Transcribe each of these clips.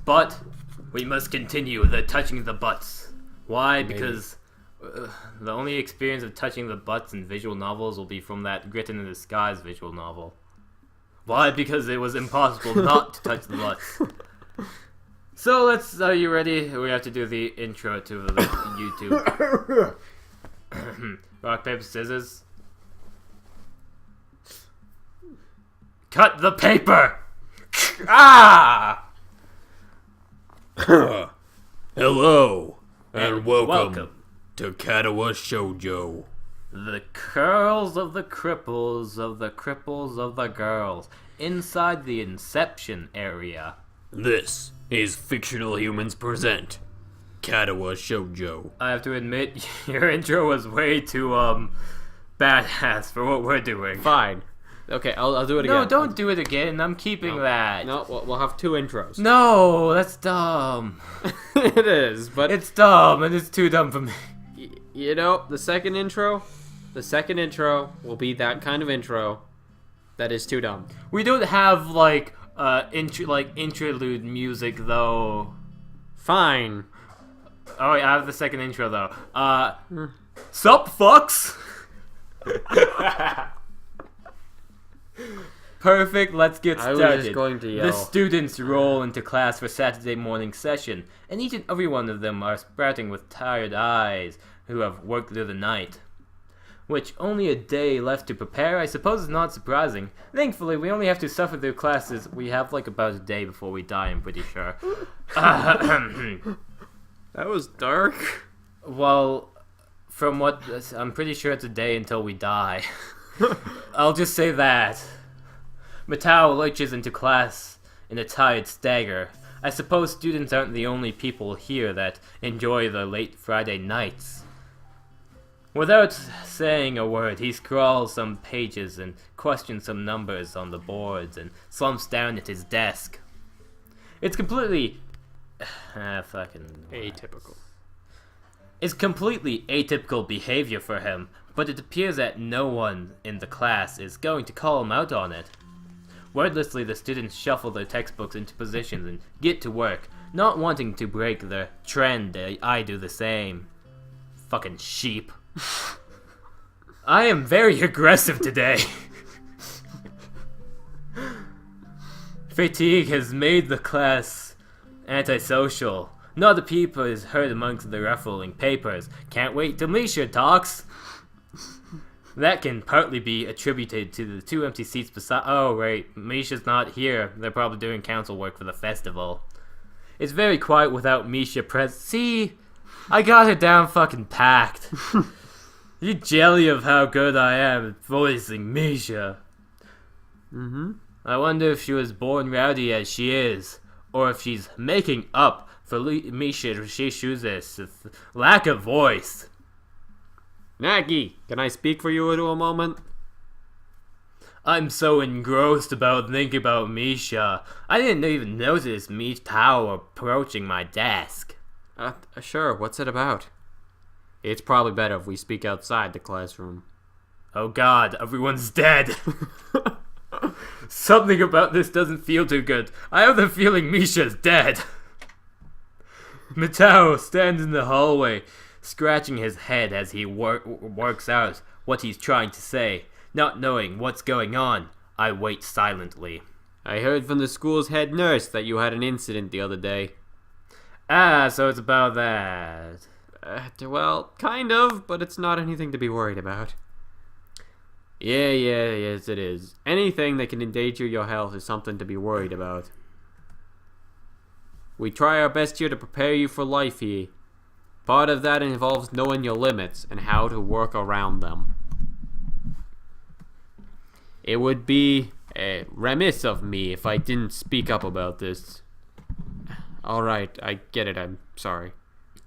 But we must continue the touching the butts. Why? Maybe. Because the only experience of touching the butts in visual novels will be from that Written in the Skies visual novel. Why? Because it was impossible not to touch the butts. So let's. Are you ready? We have to do the intro to the YouTube. Rock, paper, scissors. Cut the paper! Ah! Hello, and welcome welcome. to Katawa Shoujo. The curls of the cripples of the girls inside the Inception area. This is Fictional Humans Present Katawa Shoujo. I have to admit, your intro was way too badass for what we're doing. Fine. Okay, I'll do it again. No, don't do it again. I'm keeping that. No, we'll have two intros. No, that's dumb. It is, but It's dumb, and it's too dumb for me. you know, the second intro will be that kind of intro that is too dumb. We don't have interlude music though. Fine. Oh, I have the second intro though. Sup, fucks? Perfect, let's get started. I was just going to yell. The students roll into class for Saturday morning session, and each and every one of them are sprouting with tired eyes who have worked through the night. Which only a day left to prepare, I suppose is not surprising. Thankfully, we only have to suffer through classes. We have about a day before we die, I'm pretty sure. That was dark. Well, from what I'm pretty sure it's a day until we die. I'll just say that. Matao lurches into class in a tired stagger. I suppose students aren't the only people here that enjoy the late Friday nights. Without saying a word, he scrawls some pages and questions some numbers on the boards and slumps down at his desk. It's completely Atypical. It's completely atypical behavior for him, but it appears that no one in the class is going to call him out on it. Wordlessly, the students shuffle their textbooks into positions and get to work, not wanting to break the trend. I do the same. Fucking sheep. I am very aggressive today. Fatigue has made the class antisocial. Not a peep is heard amongst the ruffling papers. Can't wait till Misha talks. That can partly be attributed to the two empty seats beside. Oh, right. Misha's not here. They're probably doing council work for the festival. It's very quiet without Misha present. See? I got her down fucking packed. You jelly of how good I am at voicing Misha. I wonder if she was born rowdy as she is, or if she's making up for Misha Shishu's lack of voice. Nagi, can I speak for you a moment? I'm so engrossed about thinking about Misha. I didn't even notice Tao approaching my desk. Sure, what's it about? It's probably better if we speak outside the classroom. Oh god, everyone's dead. Something about this doesn't feel too good. I have the feeling Misha's dead. Matao stands in the hallway, scratching his head as he works out what he's trying to say. Not knowing what's going on, I wait silently. I heard from the school's head nurse that you had an incident the other day. Ah, so it's about that. Well, kind of, but it's not anything to be worried about. Yes it is. Anything that can endanger your health is something to be worried about. We try our best here to prepare you for life here. Part of that involves knowing your limits and how to work around them. It would be remiss of me if I didn't speak up about this. Alright, I get it, I'm sorry.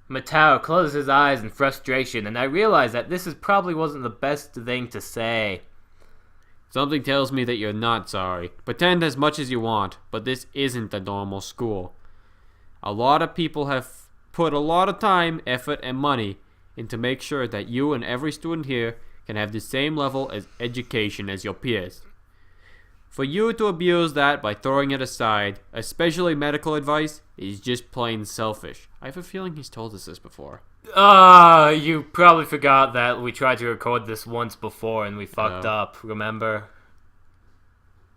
Matao closes his eyes in frustration, and I realize that this probably wasn't the best thing to say. Something tells me that you're not sorry. Pretend as much as you want, but this isn't a normal school. A lot of people have put a lot of time, effort, and money into make sure that you and every student here can have the same level of education as your peers. For you to abuse that by throwing it aside, especially medical advice, is just plain selfish. I have a feeling he's told us this before. You probably forgot that we tried to record this once before and we fucked up, remember?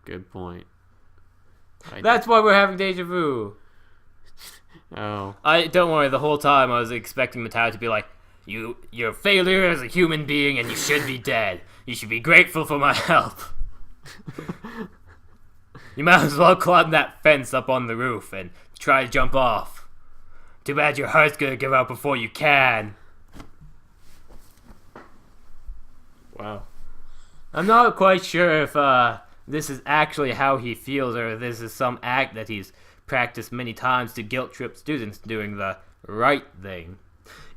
Good point. That's why we're having deja vu. Oh. Don't worry, the whole time I was expecting Matao to be like, you're a failure as a human being and you should be dead. You should be grateful for my help. You might as well climb that fence up on the roof and try to jump off. Too bad your heart's gonna give out before you can. Wow. I'm not quite sure if this is actually how he feels or this is some act that he's practiced many times to guilt trip students doing the right thing.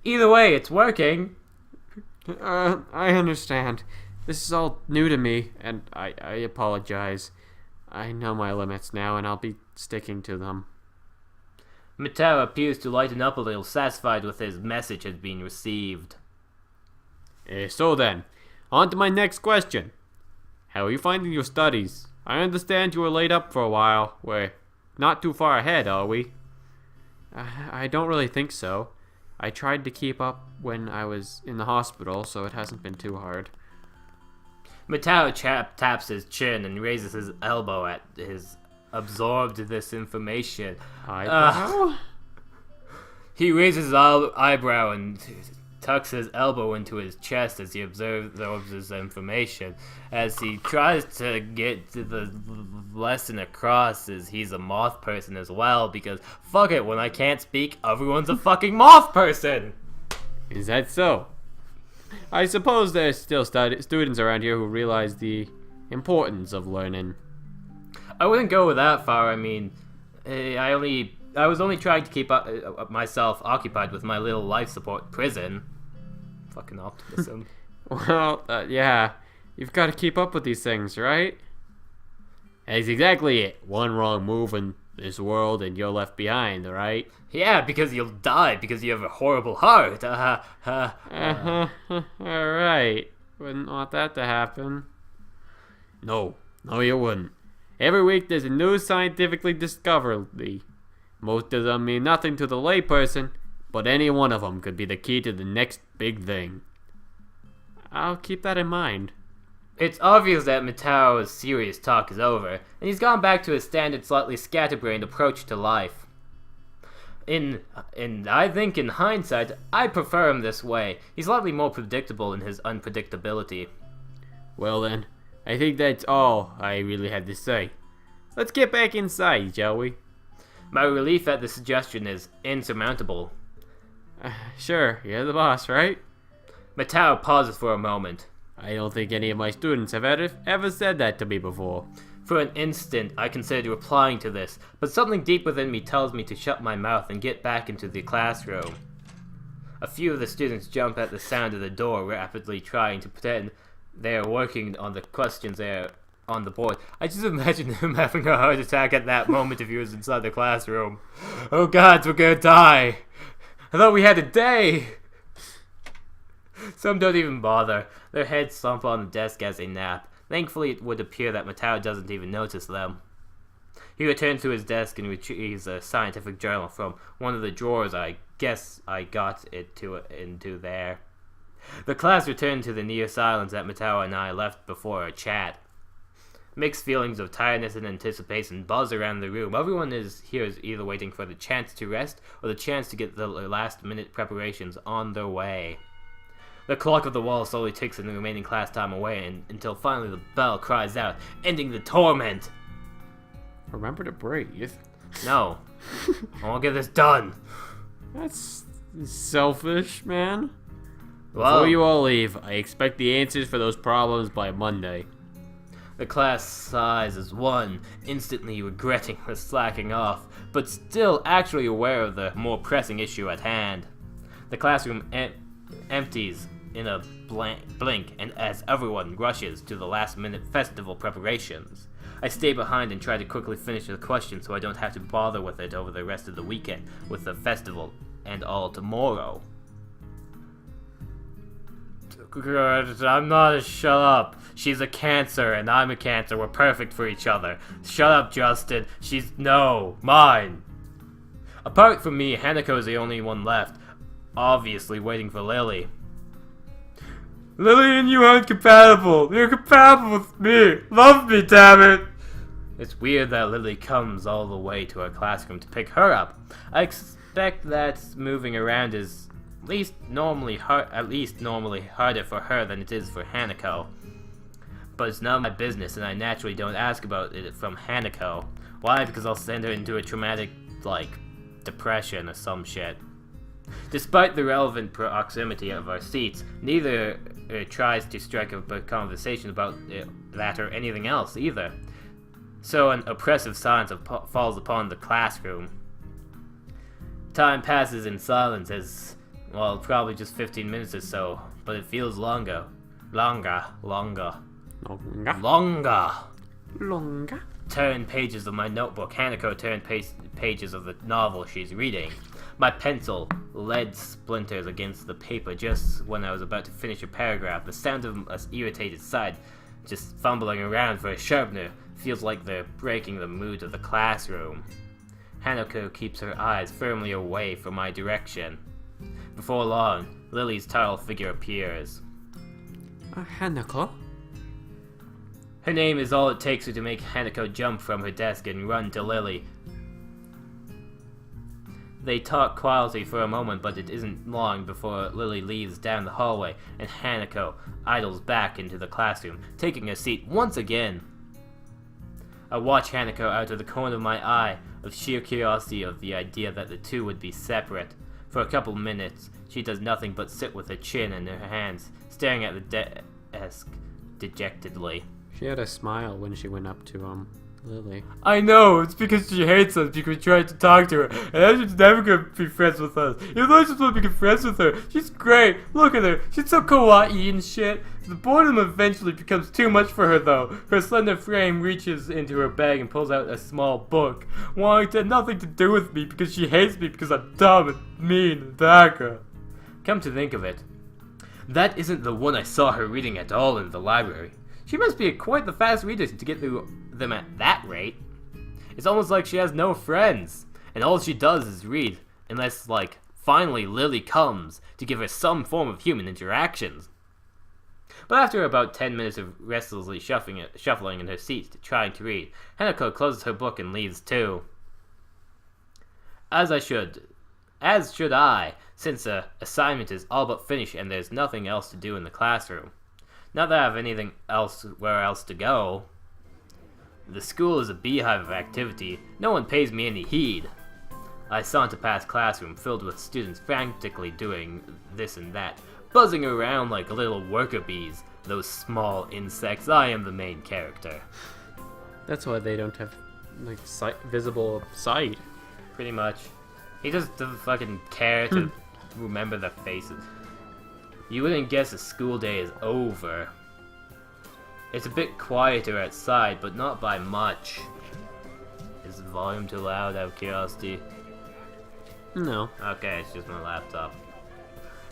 Either way, it's working. I understand. This is all new to me, and I apologize. I know my limits now, and I'll be sticking to them. Mateo appears to lighten up a little, satisfied with his message has been received. So then, on to my next question. How are you finding your studies? I understand you were laid up for a while. We're not too far ahead, are we? I don't really think so. I tried to keep up when I was in the hospital, so it hasn't been too hard. Mateo taps his chin and raises his elbow at his absorbed this information. Eyebrow? He raises his eyebrow and tucks his elbow into his chest as he absorbs this information. As he tries to get to the lesson across is he's a moth person as well, because fuck it, when I can't speak, everyone's a fucking moth person! Is that so? I suppose there's still students around here who realize the importance of learning. I wouldn't go that far. I mean, I was only trying to keep myself occupied with my little life support prison. Fucking optimism. Well, yeah. You've got to keep up with these things, right? That's exactly it. One wrong move in this world and you're left behind, right? Yeah, because you'll die because you have a horrible heart. Alright. Wouldn't want that to happen. No, you wouldn't. Every week there's a new scientifically discovery. Most of them mean nothing to the layperson, but any one of them could be the key to the next big thing. I'll keep that in mind. It's obvious that Matao's serious talk is over, and he's gone back to his standard slightly scatterbrained approach to life. I think in hindsight, I prefer him this way. He's slightly more predictable in his unpredictability. Well then, I think that's all I really had to say. Let's get back inside, shall we? My relief at the suggestion is insurmountable. Sure, you're the boss, right? Matao pauses for a moment. I don't think any of my students have ever said that to me before. For an instant, I considered replying to this, but something deep within me tells me to shut my mouth and get back into the classroom. A few of the students jump at the sound of the door, rapidly trying to pretend they are working on the questions there on the board. I just imagine him having a heart attack at that moment if he was inside the classroom. Oh god, we're gonna die! I thought we had a day! Some don't even bother. Their heads slump on the desk as they nap. Thankfully, it would appear that Matao doesn't even notice them. He returns to his desk and retrieves a scientific journal from one of the drawers. I guess I got it into there. The class returned to the near silence that Matao and I left before our chat. Mixed feelings of tiredness and anticipation buzz around the room. Everyone here is either waiting for the chance to rest or the chance to get the last-minute preparations on their way. The clock of the wall slowly ticks in the remaining class time away until finally the bell cries out, ending the torment. Remember to breathe. No. I won't get this done. That's selfish, man. Well, Before you all leave, I expect the answers for those problems by Monday. the class sighs as one, instantly regretting the slacking off, but still actually aware of the more pressing issue at hand. The classroom empties in a blink, and as everyone rushes to the last-minute festival preparations. I stay behind and try to quickly finish the question so I don't have to bother with it over the rest of the weekend, with the festival and all tomorrow. Good, I'm not a shut up. She's a Cancer and I'm a Cancer. We're perfect for each other. Shut up, Justin. Mine. Apart from me, Hanako is the only one left, obviously waiting for Lily. Lily and you aren't compatible. You're compatible with me. Love me, damn it. It's weird that Lily comes all the way to our classroom to pick her up. I expect that moving around is at least normally harder for her than it is for Hanako. But it's none of my business, and I naturally don't ask about it from Hanako. Why? Because I'll send her into a traumatic, depression or some shit. Despite the relevant proximity of our seats, neither tries to strike up a conversation about that or anything else either. So an oppressive silence falls upon the classroom. Time passes in silence as, probably just 15 minutes or so, but it feels longer. Turn pages of my notebook. Hanako turned pages of the novel she's reading. My pencil lead splinters against the paper just when I was about to finish a paragraph. The sound of an irritated side just fumbling around for a sharpener feels like they're breaking the mood of the classroom. Hanako keeps her eyes firmly away from my direction. Before long, Lily's tall figure appears. Hanako? Her name is all it takes to make Hanako jump from her desk and run to Lily. They talk quietly for a moment, but it isn't long before Lily leaves down the hallway and Hanako idles back into the classroom, taking a seat once again. I watch Hanako out of the corner of my eye with sheer curiosity of the idea that the two would be separate. For a couple minutes, she does nothing but sit with her chin in her hands, staring at the desk dejectedly. She had a smile when she went up to, Lily. I know, it's because she hates us because we tried to talk to her, and now she's never gonna be friends with us. Even though I just want to be friends with her, she's great. Look at her, she's so kawaii and shit. The boredom eventually becomes too much for her though. Her slender frame reaches into her bag and pulls out a small book, wanting to have nothing to do with me because she hates me because I'm dumb and mean and baka. Come to think of it, that isn't the one I saw her reading at all in the library. She must be quite the fast reader to get through them at that rate. It's almost like she has no friends, and all she does is read, unless, finally Lily comes to give her some form of human interactions. But after about 10 minutes of restlessly shuffling in her seat, trying to read, Hanako closes her book and leaves too. As should I, since the assignment is all but finished and there's nothing else to do in the classroom. Not that I have anything where else to go. The school is a beehive of activity. No one pays me any heed. I saunter past classroom filled with students frantically doing this and that, buzzing around like little worker bees. Those small insects. I am the main character. That's why they don't have, visible sight. Pretty much. He just doesn't fucking care to remember their faces. You wouldn't guess a school day is over. It's a bit quieter outside, but not by much. Is the volume too loud out of curiosity? No. Okay, it's just my laptop.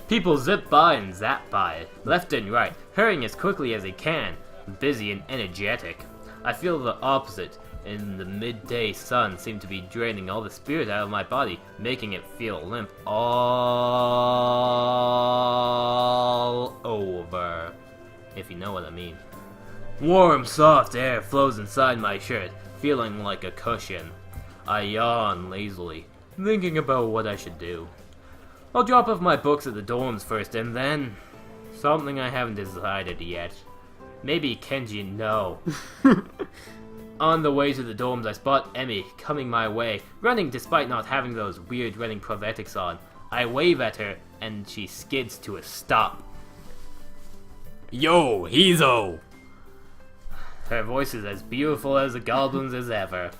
People zip by and zap by, left and right, hurrying as quickly as they can, busy and energetic. I feel the opposite, and the midday sun seemed to be draining all the spirit out of my body, making it feel limp all over, if you know what I mean. Warm, soft air flows inside my shirt, feeling like a cushion. I yawn lazily, thinking about what I should do. I'll drop off my books at the dorms first, and then something I haven't decided yet. Maybe Kenji, no. On the way to the dorms, I spot Emmy coming my way, running despite not having those weird running prosthetics on. I wave at her, and she skids to a stop. Yo, Hizo! Her voice is as beautiful as a goblin's as ever.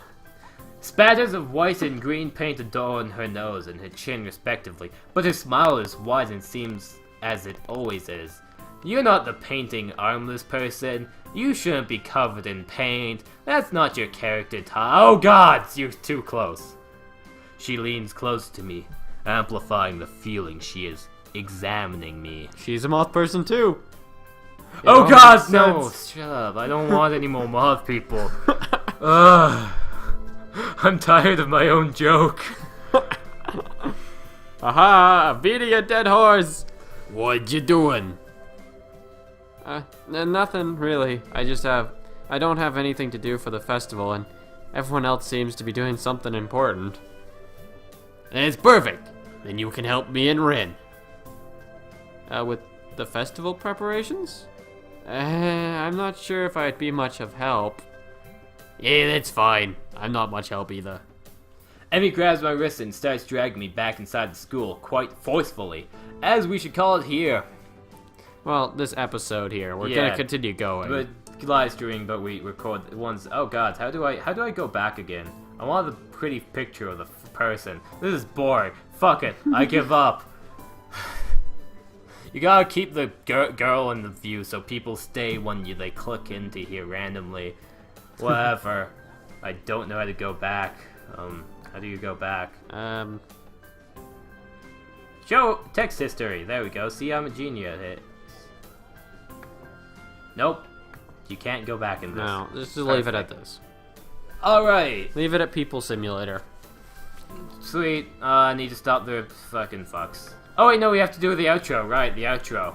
Spatters of white and green paint adorn her nose and her chin respectively, but her smile is wide and seems as it always is. You're not the painting armless person. You shouldn't be covered in paint. That's not your character type. Oh god, you're too close. She leans close to me, amplifying the feeling she is examining me. She's a moth person too. It Oh all god, makes no! sense. Shut up. I don't want any more moth people. Ugh. I'm tired of my own joke. Aha! Beating a dead horse! What you doing? Nothing really. I don't have anything to do for the festival, and everyone else seems to be doing something important. That's perfect. Then you can help me and Rin. With the festival preparations? I'm not sure if I'd be much of help. Yeah, that's fine. I'm not much help either. Emmy grabs my wrist and starts dragging me back inside the school quite forcefully, as we should call it here. Well, this episode here, we're Yeah, gonna continue going. But live streaming, but we record the ones. Oh god, how do I go back again? I want the pretty picture of the person. This is boring. Fuck it. I give up. You gotta keep the girl in the view so people stay when they click into here randomly. Whatever. I don't know how to go back. How do you go back? Show text history. There we go. See, I'm a genius. Nope. You can't go back in this. No, just leave it at this. Alright. Leave it at People Simulator. Sweet. I need to stop the fucking fucks. Oh wait, no, we have to do the outro. Right, the outro.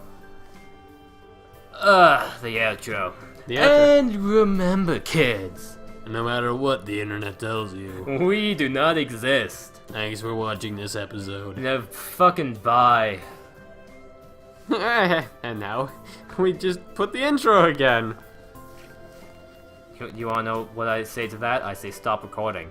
The outro. The outro. And remember, kids, No matter what the internet tells you. we do not exist. Thanks for watching this episode. No, fucking bye. And now, we just put the intro again. You wanna know what I say to that? I say stop recording.